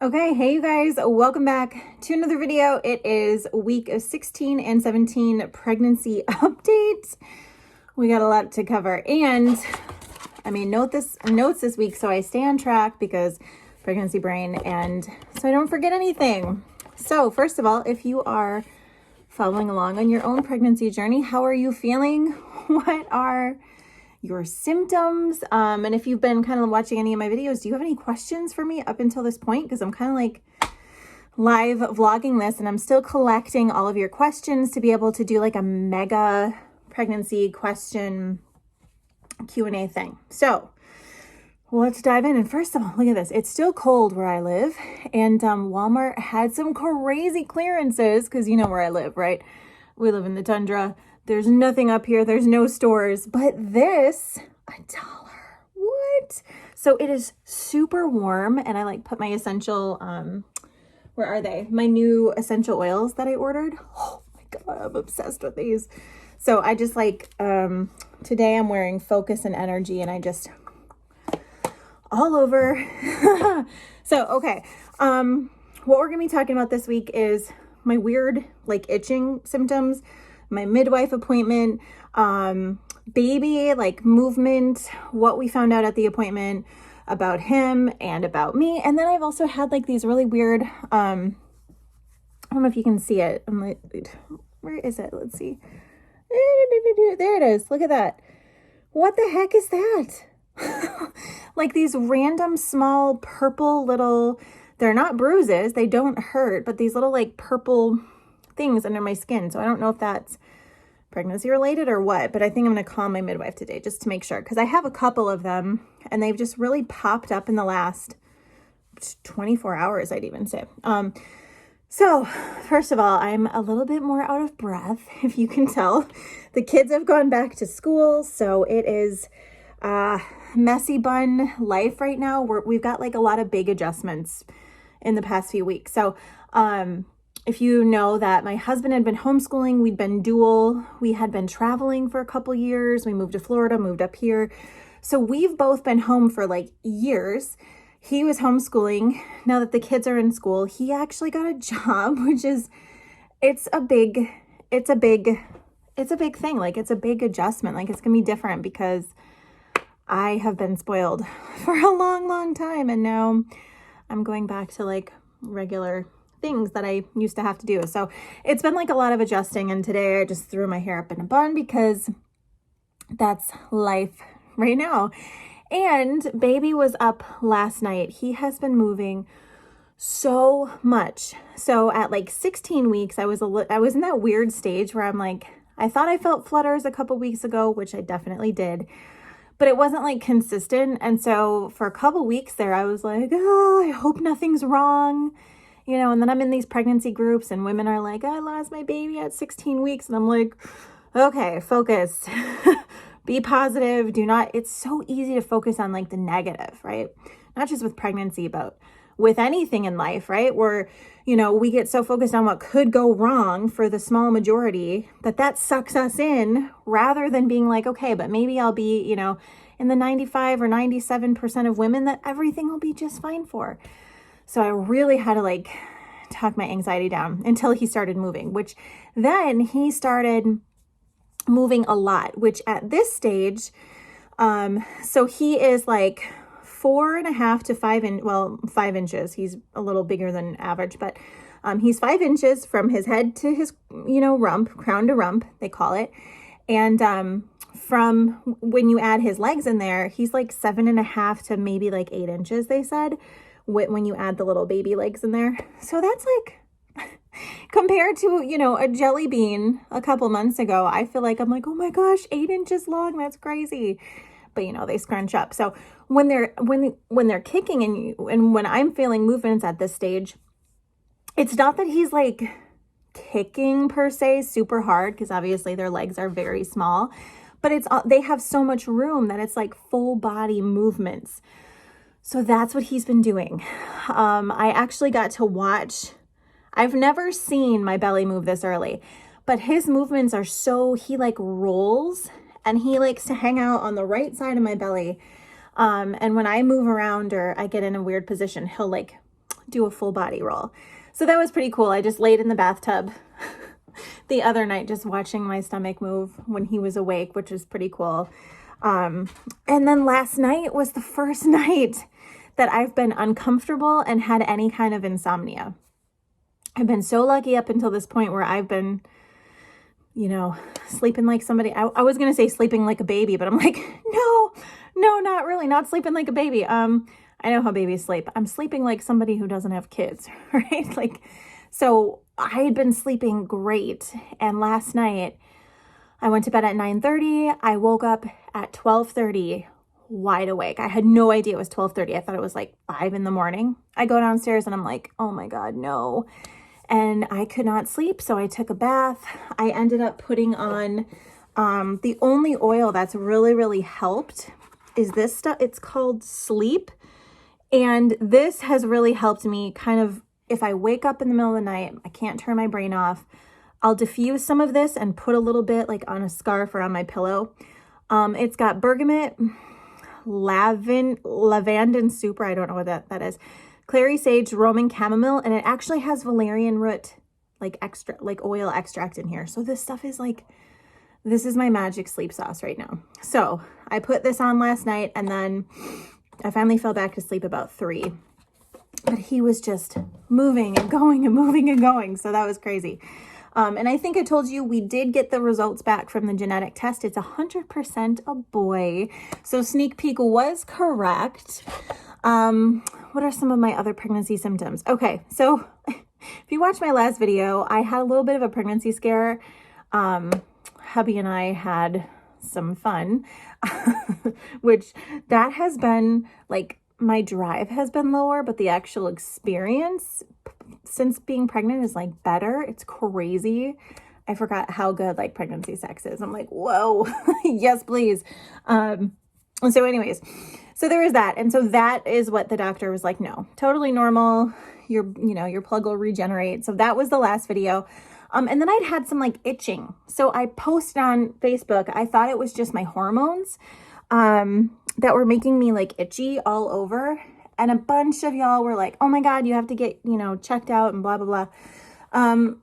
Okay, hey you guys, welcome back to another video. It is week 16 and 17 pregnancy update. We got a lot to cover, and I made notes this week so I stay on track because pregnancy brain, and so I don't forget anything. So first of all, if you are following along on your own pregnancy journey, how are you feeling? What are your symptoms? And if you've been kind of watching any of my videos, do you have any questions for me up until this point? Because I'm kind of like live vlogging this and I'm still collecting all of your questions to be able to do like a mega pregnancy question Q&A thing. So let's dive in. And first of all, look at this. It's still cold where I live, and Walmart had some crazy clearances because you know where I live, right? We live in the tundra. There's nothing up here. There's no stores, but this, $1. What? So it is super warm, and I like put my essential, where are they? My new essential oils that I ordered. Oh my God, I'm obsessed with these. So I just like, today I'm wearing Focus and Energy, and I just, all over. So, okay. What we're going to be talking about this week is my weird, like itching symptoms, my midwife appointment, baby, like movement, what we found out at the appointment about him and about me. And then I've also had like these really weird, I don't know if you can see it. I'm like, where is it? Let's see. There it is. Look at that. What the heck is that? Like these random small purple little, they're not bruises. They don't hurt, but these little like purple things under my skin. So I don't know if that's pregnancy related or what, but I think I'm going to call my midwife today just to make sure, because I have a couple of them and they've just really popped up in the last 24 hours, I'd even say. So first of all, I'm a little bit more out of breath, if you can tell. The kids have gone back to school, so it is messy bun life right now. We've got like a lot of big adjustments in the past few weeks. So if you know that my husband had been homeschooling, we'd been dual, we had been traveling for a couple years. We moved to Florida, moved up here. So we've both been home for like years. He was homeschooling. Now that the kids are in school, he actually got a job, which is, it's a big thing. Like it's a big adjustment. Like it's gonna be different because I have been spoiled for a long, long time. And now I'm going back to like regular things that I used to have to do. So it's been like a lot of adjusting. And today I just threw my hair up in a bun because that's life right now. And baby was up last night. He has been moving so much. So at like 16 weeks, I was in that weird stage where I'm like, I thought I felt flutters a couple weeks ago, which I definitely did, but it wasn't like consistent. And so for a couple weeks there, I was like, oh, I hope nothing's wrong. You know, and then I'm in these pregnancy groups and women are like, I lost my baby at 16 weeks. And I'm like, okay, focus, be positive. It's so easy to focus on like the negative, right? Not just with pregnancy, but with anything in life, right? Where, you know, we get so focused on what could go wrong for the small majority that sucks us in, rather than being like, okay, but maybe I'll be, you know, in the 95 or 97% of women that everything will be just fine for. So I really had to like talk my anxiety down until he started moving, which then he started moving a lot, which at this stage, so he is like 4.5 to 5 inches. He's a little bigger than average, but he's 5 inches from his head to his, you know, rump, crown to rump, they call it. And from when you add his legs in there, he's like 7.5 to maybe like 8 inches, they said, when you add the little baby legs in there. So that's like, compared to, you know, a jelly bean a couple months ago, I feel like I'm like, oh my gosh, 8 inches long. That's crazy. But you know, they scrunch up. So when they're kicking and when I'm feeling movements at this stage, it's not that he's like kicking per se super hard, because obviously their legs are very small, but they have so much room that it's like full body movements. So that's what he's been doing. I actually got to watch, I've never seen my belly move this early, but his movements are he like rolls and he likes to hang out on the right side of my belly. And when I move around or I get in a weird position, he'll like do a full body roll. So that was pretty cool. I just laid in the bathtub the other night, just watching my stomach move when he was awake, which was pretty cool. And then last night was the first night that I've been uncomfortable and had any kind of insomnia. I've been so lucky up until this point where I've been, you know, sleeping like somebody. I was going to say sleeping like a baby, but I'm like, no, not really. Not sleeping like a baby. I know how babies sleep. I'm sleeping like somebody who doesn't have kids, right? Like, so I had been sleeping great. And last night I went to bed at 9:30. I woke up at 12:30 wide awake. I had no idea it was 12:30. I thought it was like 5 in the morning. I go downstairs and I'm like, oh my God, no. And I could not sleep. So I took a bath. I ended up putting on, the only oil that's really helped is this stuff. It's called Sleep. And this has really helped me kind of, if I wake up in the middle of the night, I can't turn my brain off, I'll diffuse some of this and put a little bit like on a scarf or on my pillow. It's got bergamot, lavandin super, I don't know what that is, clary sage, Roman chamomile, and it actually has valerian root like oil extract in here. So this stuff is like, this is my magic sleep sauce right now. So I put this on last night and then I finally fell back to sleep about 3, but he was just moving and going and moving and going. So that was crazy. And I think I told you we did get the results back from the genetic test. It's 100% a boy. So sneak peek was correct. What are some of my other pregnancy symptoms? Okay, so if you watched my last video, I had a little bit of a pregnancy scare. Hubby and I had some fun, which that has been like, my drive has been lower, but the actual experience since being pregnant is like better. It's crazy. I forgot how good like pregnancy sex is. I'm like, whoa, yes, please. So anyways, so there is that. And so that is what the doctor was like, no, totally normal. Your plug will regenerate. So that was the last video. And then I'd had some like itching. So I posted on Facebook, I thought it was just my hormones, that were making me like itchy all over. And a bunch of y'all were like, oh my God, you have to get, checked out and blah, blah, blah.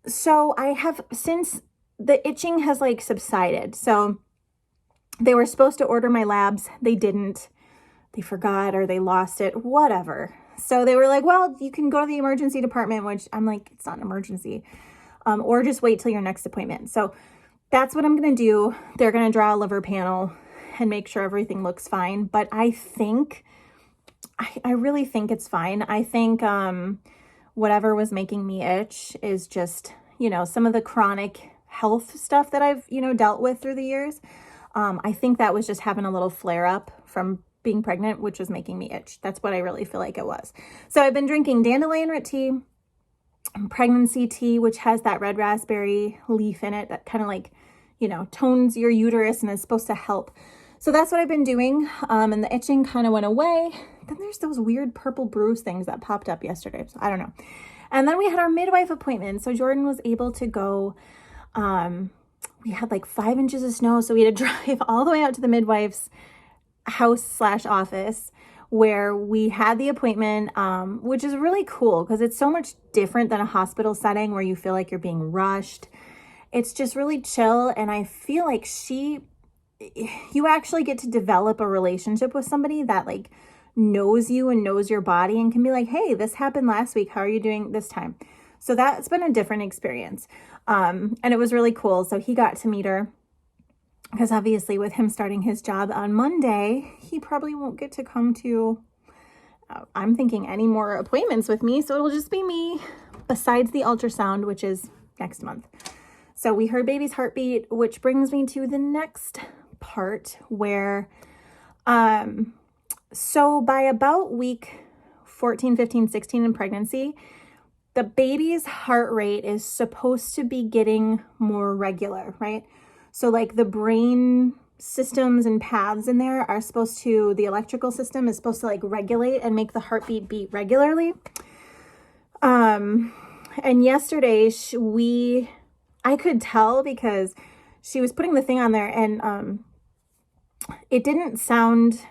So I have, since the itching has like subsided. So they were supposed to order my labs. They didn't, they forgot or they lost it, whatever. So they were like, well, you can go to the emergency department, which I'm like, it's not an emergency, or just wait till your next appointment. So that's what I'm going to do. They're going to draw a liver panel and make sure everything looks fine. But I think, I really think it's fine. I think whatever was making me itch is just, some of the chronic health stuff that I've, dealt with through the years. I think that was just having a little flare up from being pregnant, which was making me itch. That's what I really feel like it was. So I've been drinking dandelion root tea, pregnancy tea, which has that red raspberry leaf in it that kind of like, tones your uterus and is supposed to help. So that's what I've been doing. And the itching kind of went away. Then there's those weird purple bruise things that popped up yesterday. So I don't know. And then we had our midwife appointment. So Jordan was able to go, we had like 5 inches of snow. So we had to drive all the way out to the midwife's house/office where we had the appointment, which is really cool because it's so much different than a hospital setting where you feel like you're being rushed. It's just really chill. And I feel like you actually get to develop a relationship with somebody that like knows you and knows your body and can be like, hey, this happened last week. How are you doing this time? So that's been a different experience. And it was really cool. So he got to meet her because obviously with him starting his job on Monday, he probably won't get to come to, I'm thinking, any more appointments with me. So it'll just be me besides the ultrasound, which is next month. So we heard baby's heartbeat, which brings me to the next part where, so by about week 14, 15, 16 in pregnancy, the baby's heart rate is supposed to be getting more regular, right? So like the brain systems and paths in there are supposed to, the electrical system is supposed to like regulate and make the heartbeat beat regularly. And yesterday I could tell because she was putting the thing on there and it didn't sound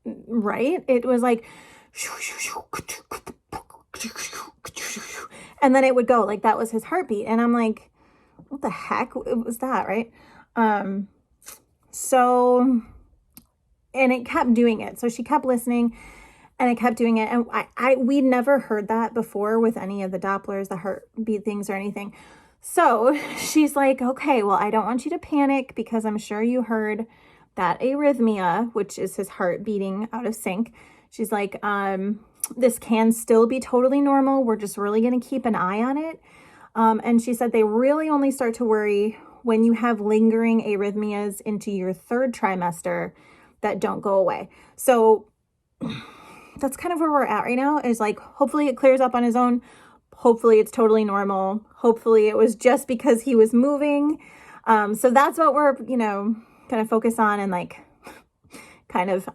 right. It was like, And then it would go, like that was his heartbeat. And I'm like, what the heck was that, right? So, and it kept doing it. So she kept listening and it kept doing it. And we'd never heard that before with any of the Dopplers, the heartbeat things or anything. So she's like, okay, well, I don't want you to panic because I'm sure you heard that arrhythmia, which is his heart beating out of sync. She's like, this can still be totally normal. We're just really going to keep an eye on it. And she said they really only start to worry when you have lingering arrhythmias into your third trimester that don't go away. So that's kind of where we're at right now, is like, hopefully it clears up on his own. Hopefully it's totally normal. Hopefully it was just because he was moving. So that's what we're, you know, kind of focus on, and like kind of,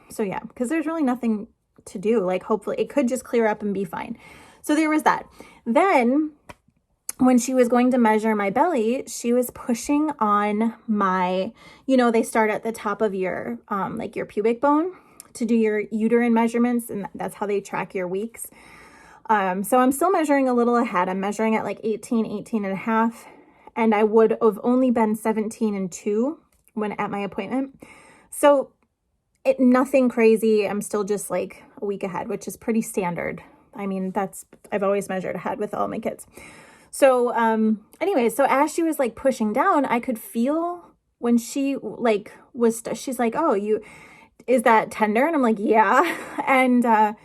so yeah, because there's really nothing to do. Like, hopefully it could just clear up and be fine. So there was that. Then when she was going to measure my belly, she was pushing on my, you know, they start at the top of your, like your pubic bone to do your uterine measurements. And that's how they track your weeks. So I'm still measuring a little ahead. I'm measuring at like 18 and a half. And I would have only been 17 and 2 when at my appointment. So nothing crazy. I'm still just like a week ahead, which is pretty standard. I mean, I've always measured ahead with all my kids. So, anyway, so as she was like pushing down, I could feel when she like she's like, oh, is that tender? And I'm like, yeah. And,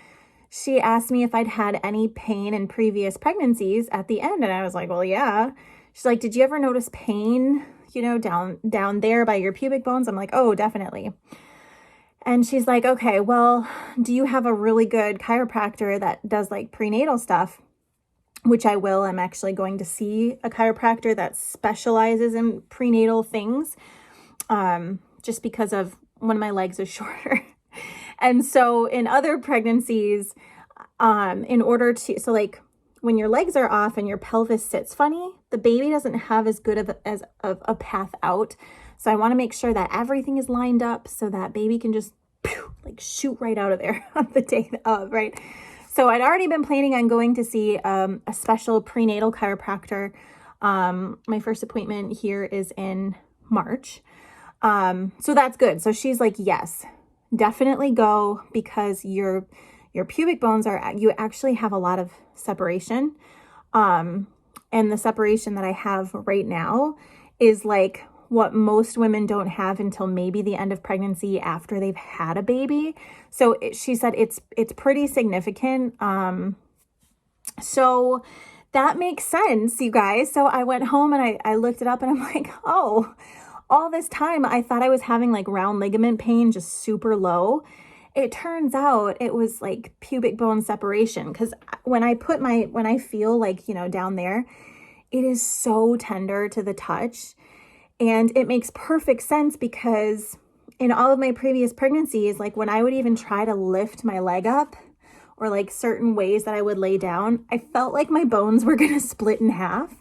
she asked me if I'd had any pain in previous pregnancies at the end. And I was like, well, yeah. She's like, did you ever notice pain, you know, down there by your pubic bones? I'm like, oh, definitely. And she's like, okay, well, do you have a really good chiropractor that does like prenatal stuff? Which I will. I'm actually going to see a chiropractor that specializes in prenatal things, just because of one of my legs is shorter. And so in other pregnancies, in order to, so like when your legs are off and your pelvis sits funny, the baby doesn't have as good of a path out. So I want to make sure that everything is lined up so that baby can just like shoot right out of there on the day of, right? So I'd already been planning on going to see a special prenatal chiropractor. My first appointment here is in March. So that's good. So she's like, yes, definitely go, because your pubic bones you actually have a lot of separation. And the separation that I have right now is like what most women don't have until maybe the end of pregnancy after they've had a baby. So she said it's pretty significant. So that makes sense, you guys. So I went home and I looked it up and I'm like, oh, all this time I thought I was having like round ligament pain, just super low. It turns out it was like pubic bone separation. Because when I feel like, you know, down there, it is so tender to the touch. And it makes perfect sense because in all of my previous pregnancies, like when I would even try to lift my leg up, or like certain ways that I would lay down, I felt like my bones were going to split in half.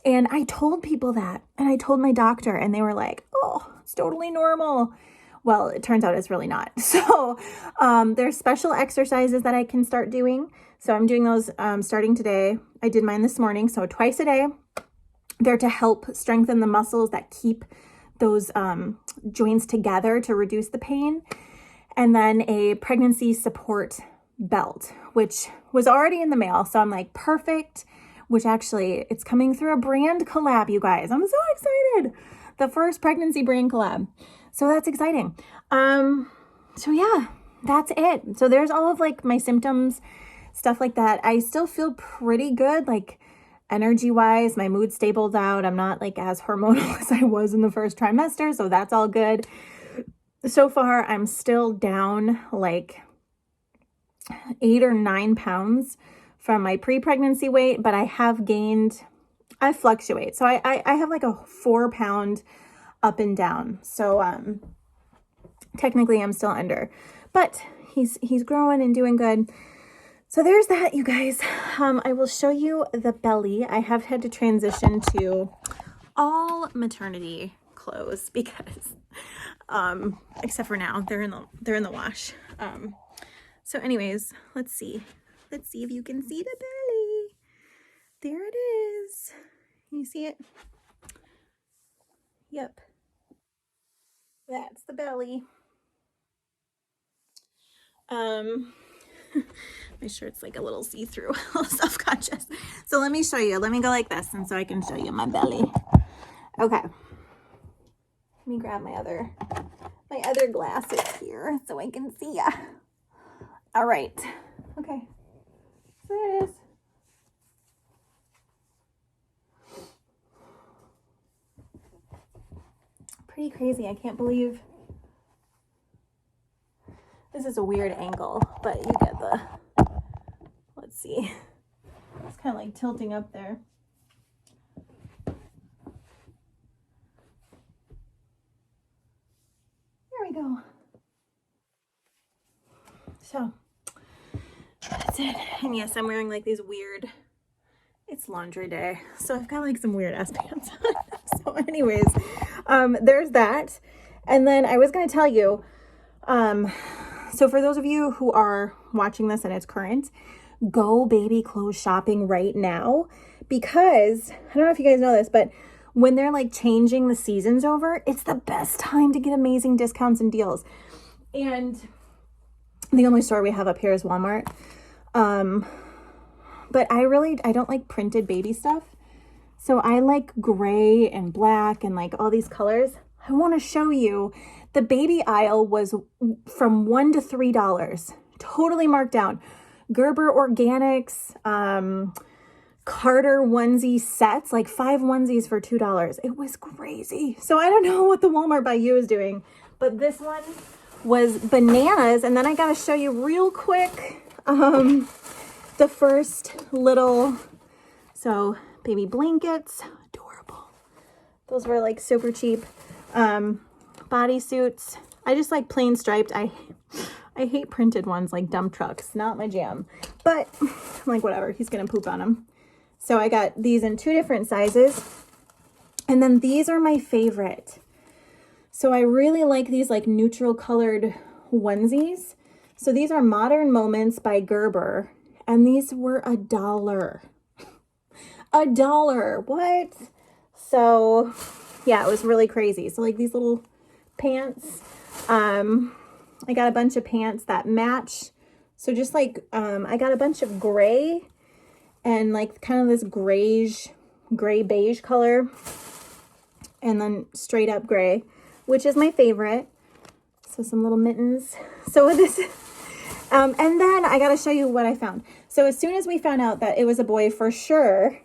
And I told people that, and I told my doctor, and they were like, oh, it's totally normal. Well, it turns out it's really not. So there's special exercises that I can start doing. So I'm doing those starting today. I did mine this morning. So twice a day. They're to help strengthen the muscles that keep those joints together to reduce the pain. And then a pregnancy support belt, which was already in the mail. So I'm like, perfect. Which actually, it's coming through a brand collab, you guys. I'm so excited. The first pregnancy brand collab. So that's exciting. So yeah, that's it. So there's all of like my symptoms, stuff like that. I still feel pretty good, like energy wise. My mood stabled out. I'm not like as hormonal as I was in the first trimester. So that's all good. So far, I'm still down like 8 or 9 pounds from my pre-pregnancy weight, but I fluctuate. So I have like a 4 pound up and down. So technically I'm still under, but he's growing and doing good. So there's that, you guys. I will show you the belly. I have had to transition to all maternity clothes because except for now, they're in the wash. So anyways, let's see if you can see the belly. there it is. Can you see it? Yep. That's the belly. My shirt's like a little see-through, a little self-conscious. So let me show you. Let me go like this, and so I can show you my belly. Okay. Let me grab my other glasses here so I can see ya. All right. Okay. There it is. Pretty crazy. I can't believe this is a weird angle, but you get the, let's see. It's kind of like tilting up there. There we go. So that's it. And yes, I'm wearing like these weird, it's laundry day, so I've got like some weird ass pants on. So anyways, there's that. And then I was going to tell you, so for those of you who are watching this and it's current, go baby clothes shopping right now, because I don't know if you guys know this, but when they're like changing the seasons over, it's the best time to get amazing discounts and deals. And the only store we have up here is Walmart. But I don't like printed baby stuff. So I like gray and black and like all these colors. I want to show you the baby aisle was from $1 to $3, totally marked down. Gerber Organics, Carter onesie sets, like 5 onesies for $2. It was crazy. So I don't know what the Walmart by You is doing, but this one was bananas. And then I got to show you real quick, the first little, so baby blankets, adorable. Those were like super cheap. Bodysuits. I just like plain striped. I hate printed ones like dump trucks. Not my jam. But I'm like, whatever. He's going to poop on them. So I got these in 2 different sizes. And then these are my favorite. So I really like these like neutral colored onesies. So these are Modern Moments by Gerber. And these were $1. $1. What? So yeah, it was really crazy. So like these little pants, I got a bunch of pants that match. So just like, I got a bunch of gray and like kind of this gray beige color, and then straight up gray, which is my favorite. So some little mittens. So this, and then I got to show you what I found. So as soon as we found out that it was a boy for sure,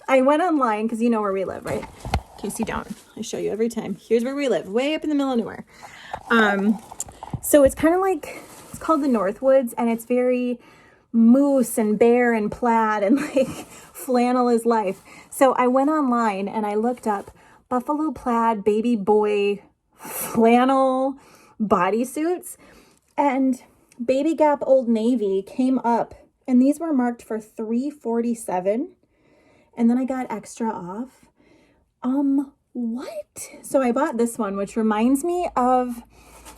I went online, because you know where we live, right? In case you don't, I show you every time. Here's where we live, way up in the middle of nowhere. So it's kind of like, it's called the Northwoods, and it's very moose and bear and plaid and like flannel is life. So I went online and I looked up buffalo plaid baby boy flannel bodysuits, and Baby Gap Old Navy came up, and these were marked for $3.47, and then I got extra off. What? So I bought this one, which reminds me of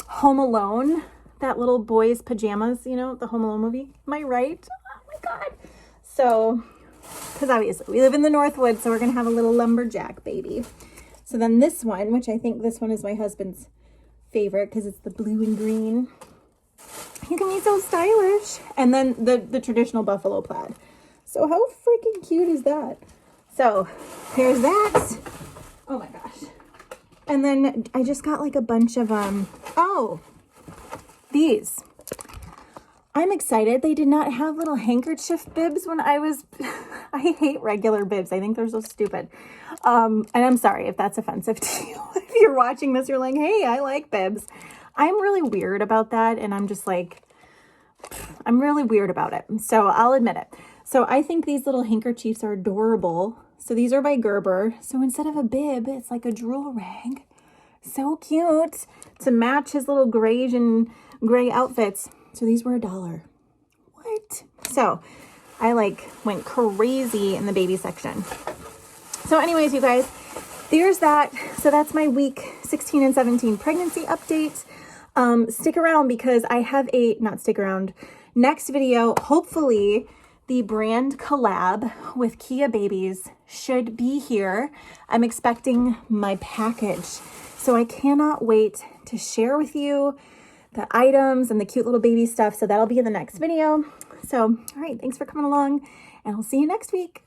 Home Alone, that little boy's pajamas, you know, the Home Alone movie. Am I right? Oh my God. So, because obviously we live in the Northwoods, so we're going to have a little lumberjack baby. So then this one, which I think this one is my husband's favorite because it's the blue and green. You can be so stylish. And then the traditional buffalo plaid. So how freaking cute is that? So here's that. Oh my gosh. And then I just got like a bunch of, oh, these. I'm excited. They did not have little handkerchief bibs when I was, I hate regular bibs. I think they're so stupid. And I'm sorry if that's offensive to you. If you're watching this, you're like, hey, I like bibs. I'm really weird about that. And I'm just like, I'm really weird about it. So I'll admit it. So I think these little handkerchiefs are adorable. So these are by Gerber. So instead of a bib, it's like a drool rag. So cute to match his little grayish and gray outfits. So these were $1. What? So I like went crazy in the baby section. So anyways, you guys, there's that. So that's my week 16 and 17 pregnancy update. Stick around because I have not stick around. Next video, hopefully The brand collab with Kia Babies should be here. I'm expecting my package. So I cannot wait to share with you the items and the cute little baby stuff. So that'll be in the next video. So, all right, thanks for coming along, and I'll see you next week.